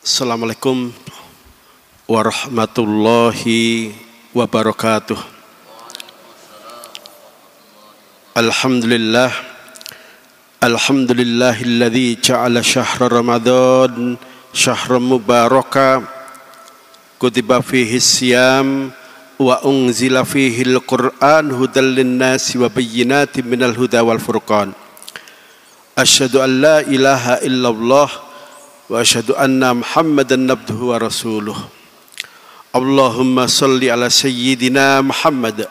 Assalamualaikum warahmatullahi wabarakatuh. Alhamdulillah, alhamdulillahilladzi ja'ala syahra Ramadan syahran mubaraka kutiba fihi siyam wa unzila fihi al-Qur'an hudal linnasi wa bayyinatin minal huda wal furqan. Asyhadu an la ilaha illallah wa asyhadu anna Muhammadan abduhu wa rasuluh. Allahumma salli ala sayyidina Muhammad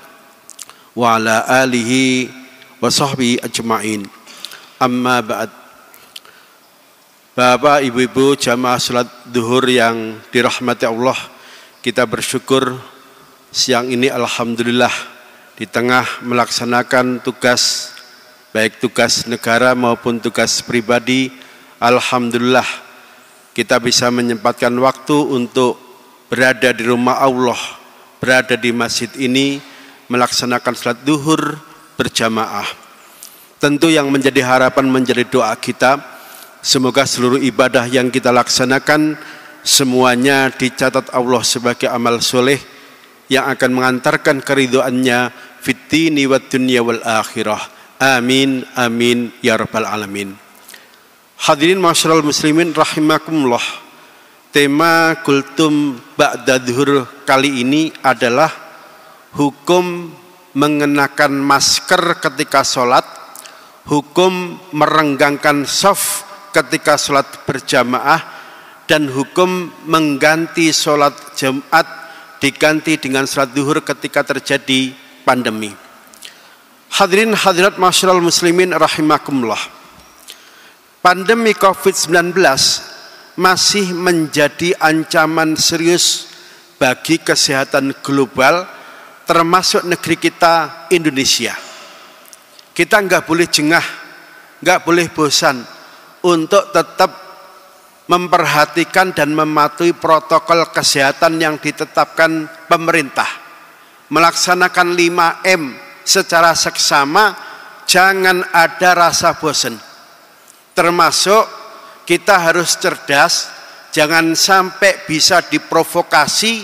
wa ala alihi wa sahbihi ajma'in. Amma ba'd. Bapak, ibu-ibu jamaah salat zuhur yang dirahmati Allah, kita bersyukur siang ini alhamdulillah di tengah melaksanakan tugas, baik tugas negara maupun tugas pribadi, alhamdulillah kita bisa menyempatkan waktu untuk berada di rumah Allah, berada di masjid ini, melaksanakan salat zuhur berjamaah. Tentu yang menjadi harapan, menjadi doa kita, semoga seluruh ibadah yang kita laksanakan semuanya dicatat Allah sebagai amal soleh yang akan mengantarkan keridhoannya fid dini wad dunya wal akhirah. Amin amin ya rabbal alamin. Hadirin masyarul muslimin rahimakumullah. Tema kultum ba'da zuhur kali ini adalah hukum mengenakan masker ketika sholat, hukum merenggangkan shaf ketika sholat berjamaah, dan hukum mengganti sholat Jumat diganti dengan sholat zuhur ketika terjadi pandemi. Hadirin hadirat masyarul muslimin rahimakumullah. Pandemi COVID-19 masih menjadi ancaman serius bagi kesehatan global, termasuk negeri kita Indonesia. Kita nggak boleh jengah, nggak boleh bosan untuk tetap memperhatikan dan mematuhi protokol kesehatan yang ditetapkan pemerintah. Melaksanakan 5M secara seksama, jangan ada rasa bosan. Termasuk kita harus cerdas, jangan sampai bisa diprovokasi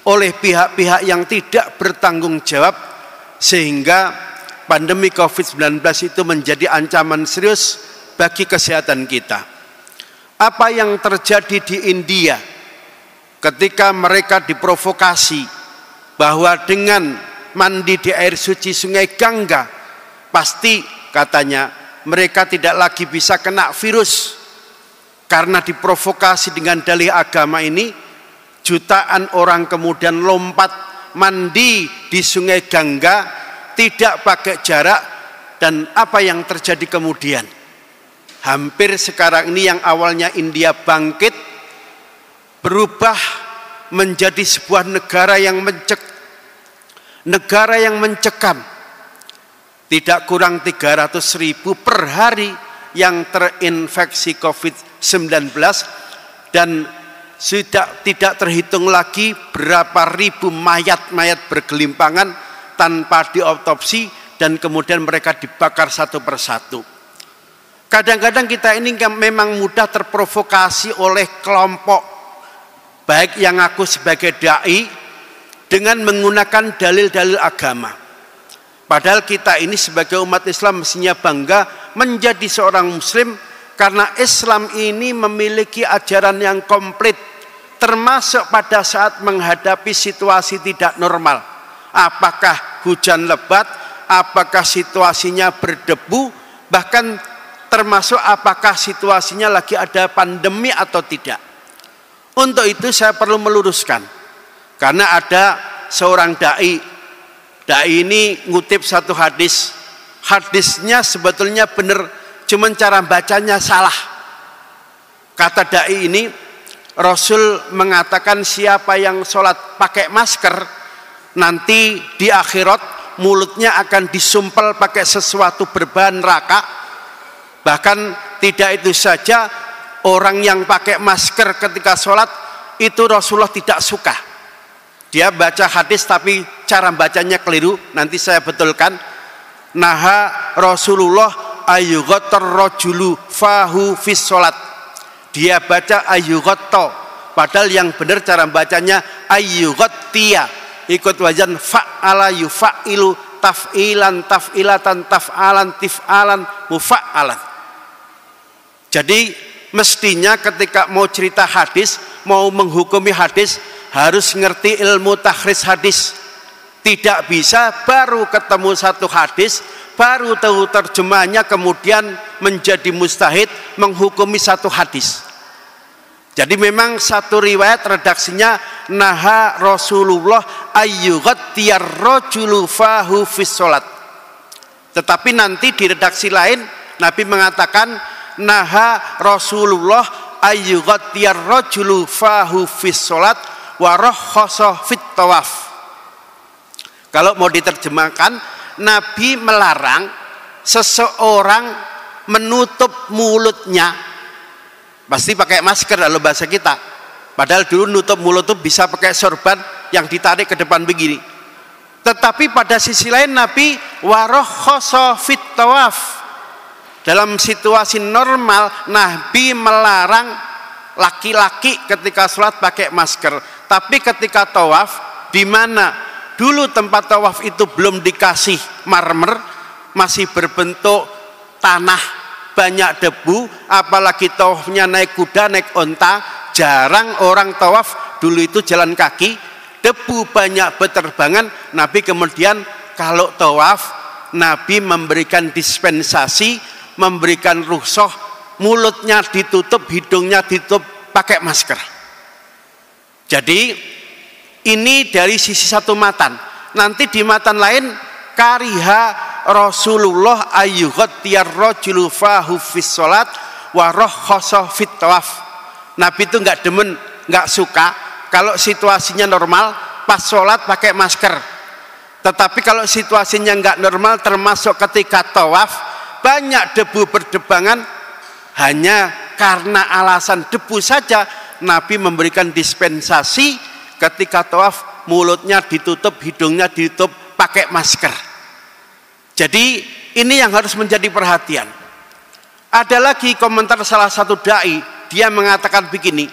oleh pihak-pihak yang tidak bertanggung jawab sehingga pandemi COVID-19 itu menjadi ancaman serius bagi kesehatan kita. Apa yang terjadi di India ketika mereka diprovokasi bahwa dengan mandi di air suci sungai Gangga pasti katanya mereka tidak lagi bisa kena virus. Karena diprovokasi dengan dalih agama ini, jutaan orang kemudian lompat mandi di sungai Gangga tidak pakai jarak, dan apa yang terjadi kemudian? Hampir sekarang ini yang awalnya India bangkit berubah menjadi sebuah negara yang mencekam. Tidak kurang 300.000 per hari yang terinfeksi COVID-19, dan sudah tidak terhitung lagi berapa ribu mayat-mayat bergelimpangan tanpa diotopsi dan kemudian mereka dibakar satu persatu. Kadang-kadang kita ini memang mudah terprovokasi oleh kelompok baik yang aku sebagai dai dengan menggunakan dalil-dalil agama. Padahal kita ini sebagai umat Islam mestinya bangga menjadi seorang muslim karena Islam ini memiliki ajaran yang komplit, termasuk pada saat menghadapi situasi tidak normal. Apakah hujan lebat, apakah situasinya berdebu, bahkan termasuk apakah situasinya lagi ada pandemi atau tidak. Untuk itu saya perlu meluruskan, karena ada seorang dai ini ngutip satu hadis. Hadisnya sebetulnya benar, cuman cara bacanya salah. Kata dai ini, Rasul mengatakan siapa yang sholat pakai masker, nanti di akhirat mulutnya akan disumpel pakai sesuatu berbahan neraka. Bahkan tidak itu saja, orang yang pakai masker ketika sholat itu Rasulullah tidak suka. Dia baca hadis tapi cara bacanya keliru, nanti saya betulkan. Naha Rasulullah ayyughattar rajulu fahu fis sholat. Dia baca ayyughatta, Padahal yang benar cara bacanya ayyughattiya, ikut wazan fa'ala yufa'ilu, taf'ilan, taf'ilatan, taf'alan, tif'alan, mufa'alan. Jadi mestinya ketika mau cerita hadis, mau menghukumi hadis, harus ngerti ilmu takhrij hadis. Tidak bisa baru ketemu satu hadis, baru tahu terjemahnya, kemudian menjadi mustahid menghukumi satu hadis. Jadi memang satu riwayat redaksinya naha Rasulullah ayyughattiyar rajulu fahu fis sholat. Tetapi nanti di redaksi lain Nabi mengatakan naha Rasulullah ayyughattiyar rajulu fahu fis sholat wa rakhasa fit tawaf. Kalau mau diterjemahkan, Nabi melarang seseorang menutup mulutnya, pasti pakai masker kalau bahasa kita. Padahal dulu nutup mulut itu bisa pakai sorban yang ditarik ke depan begini. Tetapi pada sisi lain Nabi warokhasa fit tawaf. Dalam situasi normal Nabi melarang laki-laki ketika sholat pakai masker. Tapi ketika tawaf, di mana dulu tempat tawaf itu belum dikasih marmer, masih berbentuk tanah, banyak debu, apalagi tawafnya naik kuda, naik onta, jarang orang tawaf dulu itu jalan kaki, debu banyak berterbangan. Nabi kemudian kalau tawaf, Nabi memberikan dispensasi, memberikan rukhsah, mulutnya ditutup, hidungnya ditutup, pakai masker. Jadi ini dari sisi satu matan. Nanti di matan lain kariha Rasulullah ayyughattiyar rajulu fahu fis sholat wa rakhasa fit tawaf. Nabi itu enggak demen, enggak suka kalau situasinya normal pas sholat pakai masker. Tetapi kalau situasinya enggak normal, termasuk ketika tawaf, banyak debu berdebangan, hanya karena alasan debu saja Nabi memberikan dispensasi. Ketika tawaf mulutnya ditutup, hidungnya ditutup, pakai masker. Jadi ini yang harus menjadi perhatian. Ada lagi komentar salah satu dai, dia mengatakan begini,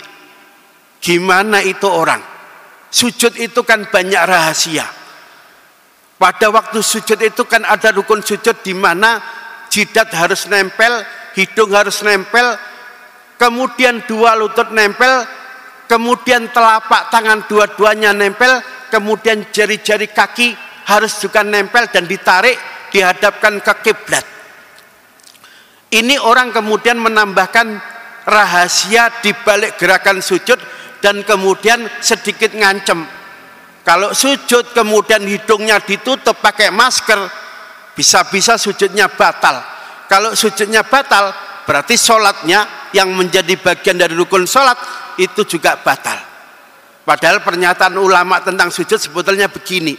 gimana itu orang? Sujud itu kan banyak rahasia. Pada waktu sujud itu kan ada rukun sujud di mana jidat harus nempel, hidung harus nempel, kemudian dua lutut nempel, kemudian telapak tangan dua-duanya nempel, kemudian jari-jari kaki harus juga nempel dan ditarik, dihadapkan ke kiblat. Ini orang kemudian menambahkan rahasia di balik gerakan sujud dan kemudian sedikit ngancem. Kalau sujud kemudian hidungnya ditutup pakai masker, bisa-bisa sujudnya batal. Kalau sujudnya batal, berarti sholatnya yang menjadi bagian dari rukun sholat itu juga batal. Padahal pernyataan ulama tentang sujud sebetulnya begini,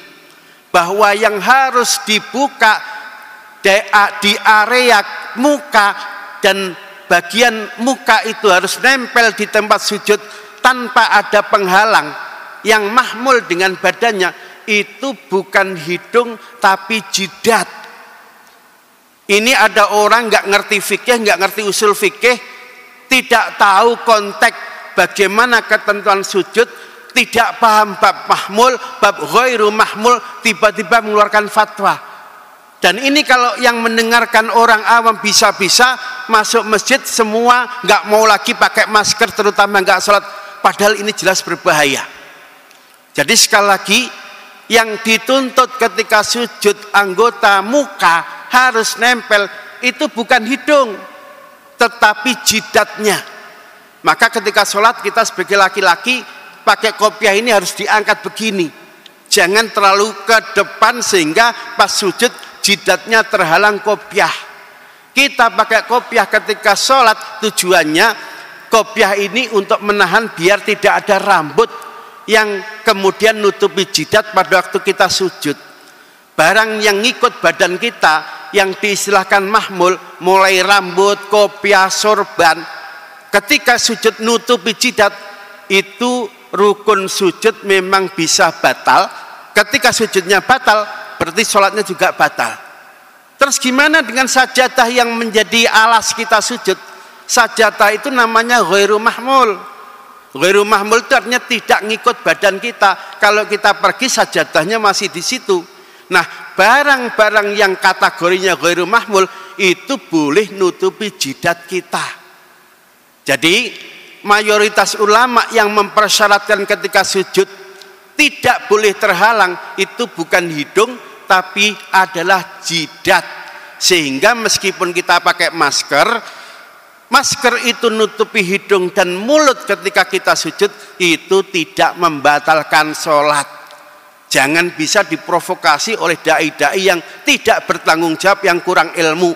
bahwa yang harus dibuka di area muka dan bagian muka itu harus nempel di tempat sujud tanpa ada penghalang yang mahmul dengan badannya, itu bukan hidung tapi jidat. Ini ada orang nggak ngerti fikih, nggak ngerti usul fikih, tidak tahu konteks bagaimana ketentuan sujud, tidak paham bab mahmul, bab ghairu mahmul, tiba-tiba mengeluarkan fatwa. Dan ini kalau yang mendengarkan orang awam bisa-bisa masuk masjid semua nggak mau lagi pakai masker, terutama nggak sholat. Padahal ini jelas berbahaya. Jadi sekali lagi, yang dituntut ketika sujud anggota muka harus nempel itu bukan hidung, tetapi jidatnya. Maka ketika sholat kita sebagai laki-laki pakai kopiah ini harus diangkat begini, jangan terlalu ke depan sehingga pas sujud jidatnya terhalang kopiah. Kita pakai kopiah ketika sholat, tujuannya kopiah ini untuk menahan biar tidak ada rambut yang kemudian nutupi jidat pada waktu kita sujud. Barang yang ngikut badan kita yang diistilahkan mahmul, mulai rambut, kopiah, sorban, ketika sujud nutupi jidat, itu rukun sujud memang bisa batal. Ketika sujudnya batal, berarti sholatnya juga batal. Terus gimana dengan sajadah yang menjadi alas kita sujud? Sajadah itu namanya ghairu mahmul. Ghairu mahmul itu artinya tidak ngikut badan kita. Kalau kita pergi sajadahnya masih di situ. Nah, barang-barang yang kategorinya ghairu mahmul itu boleh nutupi jidat kita. Jadi mayoritas ulama yang mempersyaratkan ketika sujud tidak boleh terhalang itu bukan hidung tapi adalah jidat. Sehingga meskipun kita pakai masker itu nutupi hidung dan mulut ketika kita sujud, itu tidak membatalkan sholat. Jangan bisa diprovokasi oleh dai-dai yang tidak bertanggung jawab, yang kurang ilmu,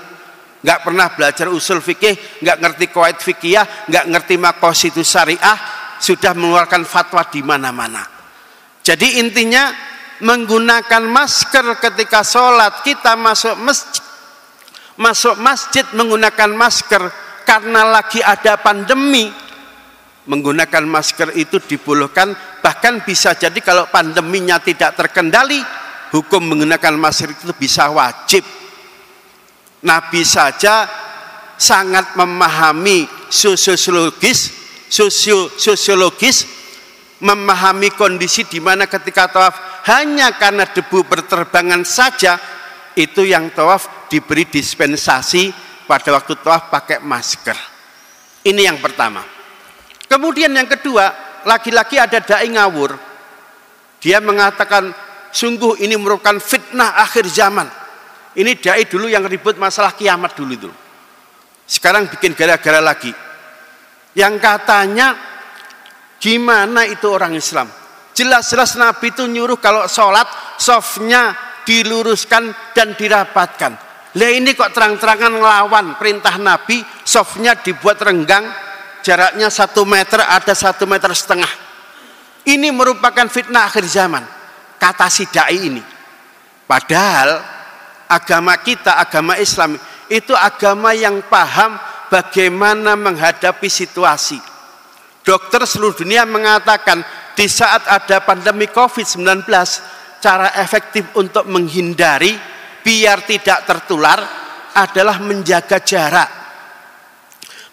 nggak pernah belajar usul fikih, nggak ngerti qawaid fikih, nggak ngerti maqasidus syariah, sudah mengeluarkan fatwa di mana-mana. Jadi intinya menggunakan masker ketika sholat, kita masuk masjid menggunakan masker karena lagi ada pandemi, menggunakan masker itu dibolehkan. Bahkan bisa jadi kalau pandeminya tidak terkendali, hukum menggunakan masker itu bisa wajib. Nabi saja sangat memahami sosiologis, memahami kondisi di mana ketika tawaf hanya karena debu berterbangan saja, itu yang tawaf diberi dispensasi pada waktu tawaf pakai masker. Ini yang pertama. Kemudian yang kedua, lagi-lagi ada dai ngawur. Dia mengatakan sungguh ini merupakan fitnah akhir zaman. Ini dai dulu yang ribut masalah kiamat dulu itu. Sekarang bikin gara-gara lagi. Yang katanya gimana itu orang Islam? Jelas-jelas Nabi itu nyuruh kalau sholat softnya diluruskan dan dirapatkan. Lah ini kok terang-terangan ngelawan perintah Nabi, softnya dibuat renggang, jaraknya 1 meter, ada 1,5 meter. Ini merupakan fitnah akhir zaman, kata si dai ini. Padahal agama kita, agama Islam itu agama yang paham bagaimana menghadapi situasi. Dokter seluruh dunia mengatakan di saat ada pandemi COVID-19, cara efektif untuk menghindari biar tidak tertular adalah menjaga jarak.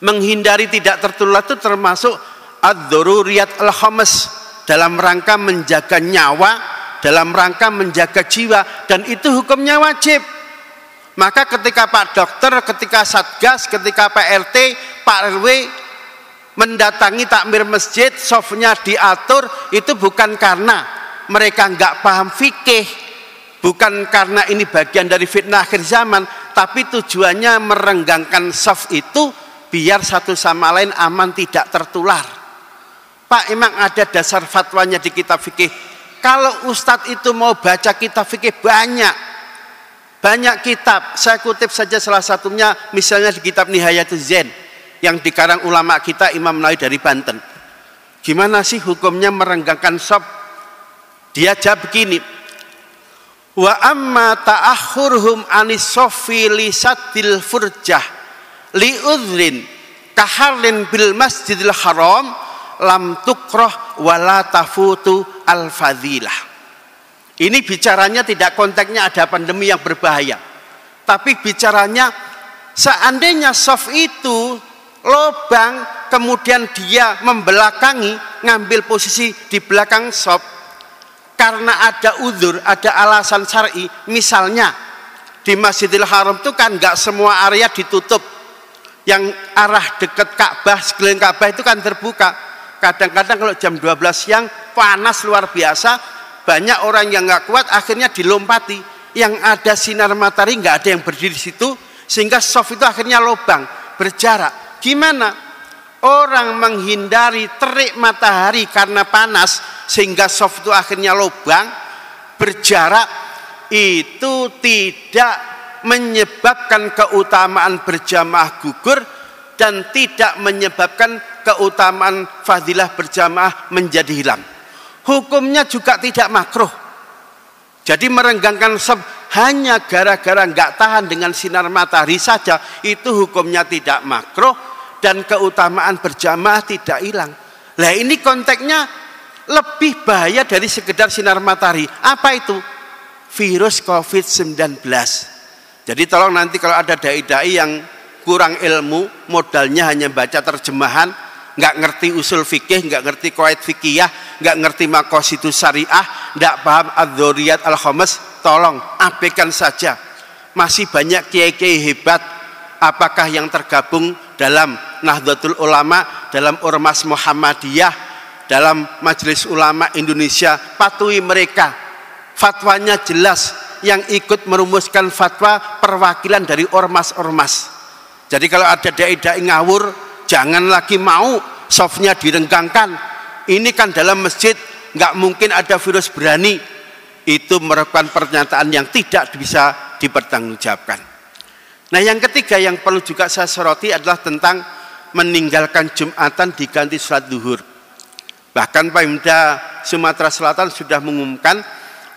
Menghindari tidak tertular itu termasuk ad-dzururiyat al-khams, dalam rangka menjaga nyawa, dalam rangka menjaga jiwa, dan itu hukumnya wajib. Maka ketika Pak Dokter, ketika Satgas, ketika Pak RT, Pak RW mendatangi takmir masjid, softnya diatur, itu bukan karena mereka nggak paham fikih, bukan karena ini bagian dari fitnah akhir zaman, tapi tujuannya merenggangkan soft itu biar satu sama lain aman tidak tertular. Pak, emang ada dasar fatwanya di kitab fikih. Kalau ustadz itu mau baca kitab fikih banyak kitab. Saya kutip saja salah satunya, misalnya di kitab Nihayatuz Zain yang dikarang ulama kita Imam Nawawi dari Banten. Gimana sih hukumnya merenggangkan soft? Dia jawab begini, wa amma ta'akhurhum anis sofi li saddil furjah li udhrin kaharlin bil masjidil haram lam tukroh wala tafutu al fadilah. Ini bicaranya tidak konteksnya ada pandemi yang berbahaya, tapi bicaranya seandainya soft itu lobang kemudian dia membelakangi, ngambil posisi di belakang soft karena ada udzur, ada alasan syar'i. Misalnya di Masjidil Haram itu kan nggak semua area ditutup, yang arah dekat Ka'bah, sekeliling Ka'bah itu kan terbuka. Kadang-kadang kalau jam 12 siang panas luar biasa, banyak orang yang nggak kuat akhirnya dilompati, yang ada sinar matahari nggak ada yang berdiri di situ, sehingga soft itu akhirnya lobang, berjarak. Gimana? Orang menghindari terik matahari karena panas sehingga soft itu akhirnya lubang, berjarak, itu tidak menyebabkan keutamaan berjamaah gugur dan tidak menyebabkan keutamaan fadilah berjamaah menjadi hilang. Hukumnya juga tidak makruh. Jadi merenggangkan soft hanya gara-gara nggak tahan dengan sinar matahari saja, itu hukumnya tidak makruh dan keutamaan berjamaah tidak hilang. Lah ini konteksnya lebih bahaya dari sekedar sinar matahari. Apa itu? Virus COVID-19. Jadi tolong nanti kalau ada dai-dai yang kurang ilmu, modalnya hanya baca terjemahan, nggak ngerti usul fikih, nggak ngerti qawaid fikiyah, nggak ngerti maqasidus syariah, nggak paham adzurriyat al-khamas, tolong abaikan saja. Masih banyak kiai-kiai hebat, apakah yang tergabung dalam Nahdlatul Ulama, dalam Ormas Muhammadiyah, dalam Majelis Ulama Indonesia, patuhi mereka. Fatwanya jelas, yang ikut merumuskan fatwa perwakilan dari ormas-ormas. Jadi kalau ada dai-dai ngawur, jangan lagi mau softnya direnggangkan. Ini kan dalam masjid nggak mungkin ada virus berani. Itu merupakan pernyataan yang tidak bisa dipertanggungjawabkan. Nah, yang ketiga yang perlu juga saya soroti adalah tentang meninggalkan Jumatan diganti sholat duhur. Bahkan Pemda Sumatera Selatan sudah mengumumkan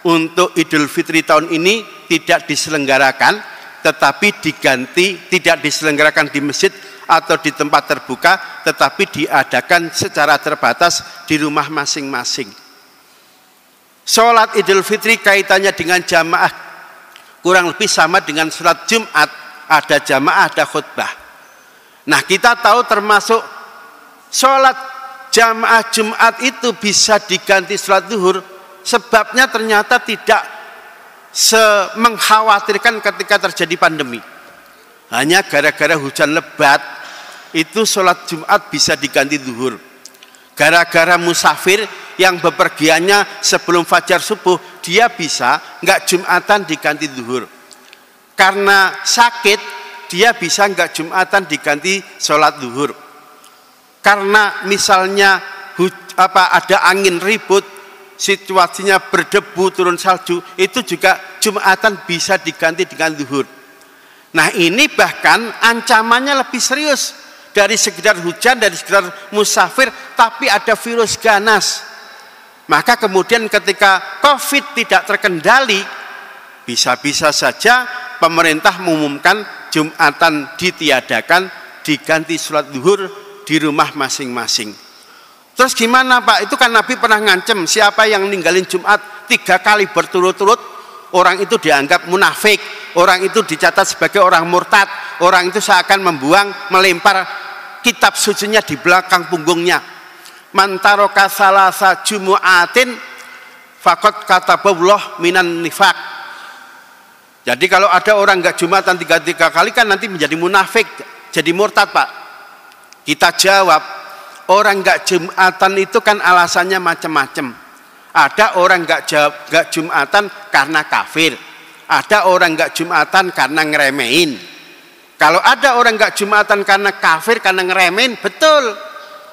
untuk Idul Fitri tahun ini tidak diselenggarakan, tetapi diganti, tidak diselenggarakan di masjid atau di tempat terbuka, tetapi diadakan secara terbatas di rumah masing-masing. Sholat Idul Fitri kaitannya dengan jamaah kurang lebih sama dengan sholat Jumat, ada jamaah, ada khutbah. Nah, kita tahu termasuk sholat jamaah Jumat itu bisa diganti sholat duhur, sebabnya ternyata tidak mengkhawatirkan ketika terjadi pandemi. Hanya gara-gara hujan lebat itu sholat Jumat bisa diganti duhur. Gara-gara musafir yang bepergiannya sebelum fajar subuh, dia bisa nggak Jumatan diganti duhur. Karena sakit, dia bisa nggak Jumatan diganti sholat duhur. Karena misalnya ada angin ribut, situasinya berdebu, turun salju, itu juga Jumatan bisa diganti dengan duhur. Nah, ini bahkan ancamannya lebih serius dari sekedar hujan, dari sekedar musafir, tapi ada virus ganas. Maka kemudian ketika COVID tidak terkendali, bisa-bisa saja pemerintah mengumumkan Jumatan ditiadakan, diganti sholat duhur di rumah masing-masing. Terus gimana Pak? Itu kan Nabi pernah ngancem, siapa yang ninggalin Jumat 3 kali berturut-turut, orang itu dianggap munafik, orang itu dicatat sebagai orang murtad, orang itu seakan membuang, melempar kitab sucinya di belakang punggungnya. Man taraka salasa jumu'atin faqad katabullah minan nifaq. Jadi kalau ada orang enggak Jumatan 3 kali kan nanti menjadi munafik, jadi murtad Pak. Kita jawab, orang enggak Jumatan itu kan alasannya macam-macam. Ada orang enggak Jumatan karena kafir, ada orang enggak Jumatan karena ngeremehin. Kalau ada orang enggak Jumatan karena kafir, karena ngeremehin, betul.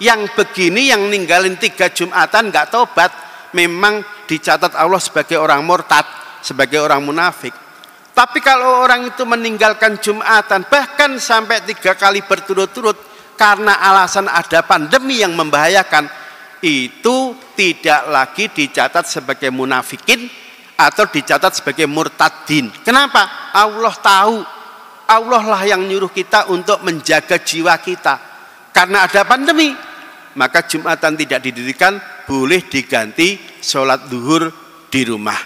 Yang begini, yang ninggalin 3 Jumatan enggak tobat, memang dicatat Allah sebagai orang murtad, sebagai orang munafik. Tapi kalau orang itu meninggalkan Jumatan bahkan sampai 3 kali berturut-turut karena alasan ada pandemi yang membahayakan, itu tidak lagi dicatat sebagai munafikin atau dicatat sebagai murtadin. Kenapa? Allah tahu, Allah lah yang nyuruh kita untuk menjaga jiwa kita. Karena ada pandemi, maka Jumatan tidak didirikan, boleh diganti sholat duhur di rumah.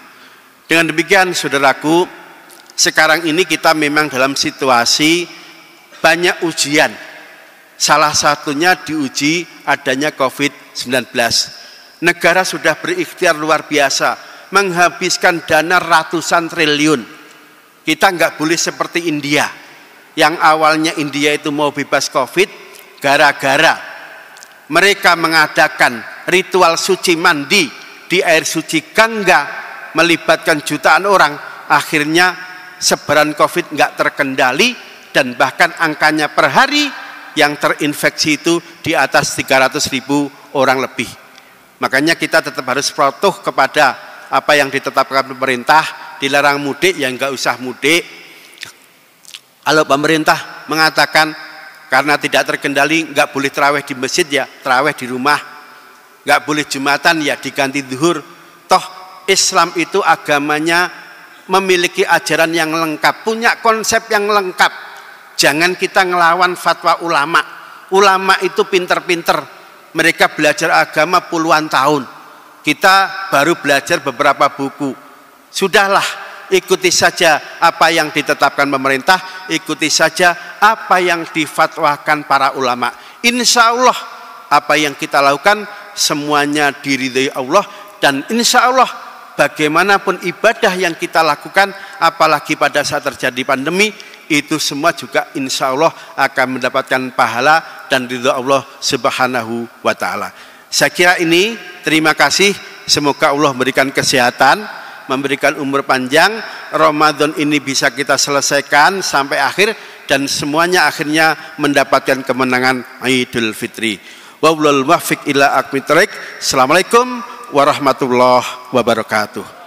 Dengan demikian saudaraku, sekarang ini kita memang dalam situasi banyak ujian. Salah satunya diuji adanya COVID-19. Negara sudah berikhtiar luar biasa, menghabiskan dana ratusan triliun. Kita nggak boleh seperti India, yang awalnya India itu mau bebas COVID, gara-gara mereka mengadakan ritual suci mandi di air suci Gangga, melibatkan jutaan orang, akhirnya sebaran COVID nggak terkendali, dan bahkan angkanya per hari yang terinfeksi itu di atas 300.000 orang lebih. Makanya kita tetap harus patuh kepada apa yang ditetapkan pemerintah. Dilarang mudik, ya nggak usah mudik. Kalau pemerintah mengatakan karena tidak terkendali nggak boleh tarawih di masjid, ya tarawih di rumah. Nggak boleh Jumatan, ya diganti duhur. Toh Islam itu agamanya memiliki ajaran yang lengkap, punya konsep yang lengkap. Jangan kita ngelawan fatwa ulama. Ulama itu pinter-pinter, mereka belajar agama puluhan tahun. Kita baru belajar beberapa buku. Sudahlah, ikuti saja apa yang ditetapkan pemerintah, ikuti saja apa yang difatwakan para ulama. Insya Allah apa yang kita lakukan semuanya diridhai Allah, dan insya Allah bagaimanapun ibadah yang kita lakukan, apalagi pada saat terjadi pandemi, itu semua juga insya Allah akan mendapatkan pahala dan ridha Allah Subhanahu wa ta'ala. Saya kira ini, terima kasih, semoga Allah memberikan kesehatan, memberikan umur panjang, Ramadan ini bisa kita selesaikan sampai akhir, dan semuanya akhirnya mendapatkan kemenangan Idul Fitri. Wabillahi muwaffiq ila aqwamit thoriq. Assalamualaikum warahmatullahi wabarakatuh.